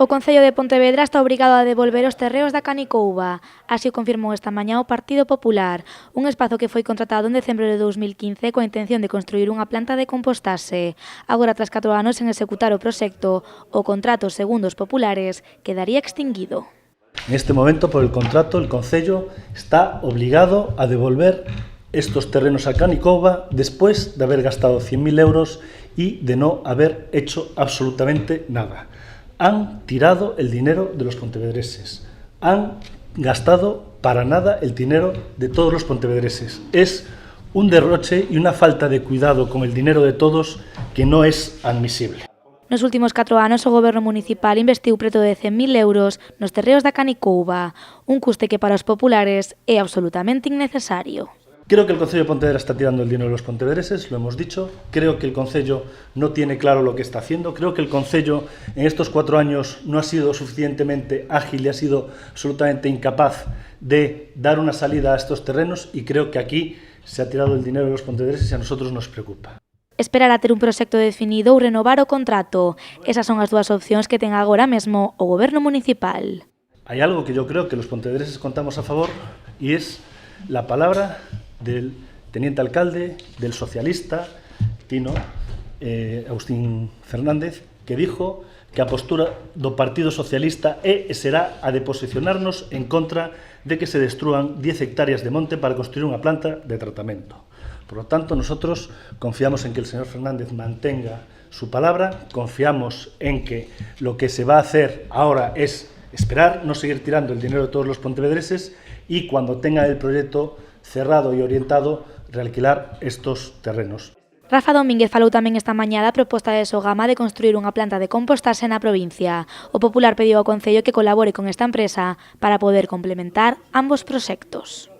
O Concello de Pontevedra está obrigado a devolver os terreos da Canicouba. Así o confirmou esta mañá o Partido Popular, un espazo que foi contratado en decembro de 2015 coa intención de construir unha planta de compostaxe. Agora, tras 4 anos en executar o proxecto, o contrato, segundo os populares, quedaría extinguido. En este momento, por el contrato, el Concello está obligado a devolver estos terrenos a Canicouba después de haber gastado 100.000 euros y de no haber hecho absolutamente nada. Han tirado el dinero de los pontevedreses, han gastado para nada el dinero de todos los pontevedreses. Es un derroche y una falta de cuidado con el dinero de todos que no es admisible. Nos últimos 4 anos, o Goberno municipal investiu preto de 100.000 euros nos terreos da Canicouba, un custe que para os populares é absolutamente innecesario. Creo que el Concello de Pontevedra está tirando el dinero de los pontevedreses, lo hemos dicho. Creo que el Concello no tiene claro lo que está haciendo. Creo que el Concello en estos 4 años no ha sido suficientemente ágil y ha sido absolutamente incapaz de dar una salida a estos terrenos, y creo que aquí se ha tirado el dinero de los pontevedreses y a nosotros nos preocupa. Esperar a ter un proxecto definido ou renovar o contrato. Esas son as dúas opcións que ten agora mesmo o Goberno municipal. Hay algo que yo creo que los pontevedreses contamos a favor, y es la palabra del teniente alcalde, del socialista Tino, Agustín Fernández, que dijo que a postura do Partido Socialista é e será a de posicionarnos en contra de que se destrúan 10 hectáreas de monte para construir unha planta de tratamento. Por lo tanto, nosotros confiamos en que el señor Fernández mantenga su palabra, confiamos en que lo que se va a hacer ahora es esperar, no seguir tirando el dinero de todos los pontevedreses, y cuando tenga el proyecto cerrado y orientado, realquilar estos terrenos. Rafa Domínguez falou tamén esta mañá da proposta de Sogama de construir unha planta de compostaxe na provincia. O Popular pediu ao Concello que colabore con esta empresa para poder complementar ambos proxectos.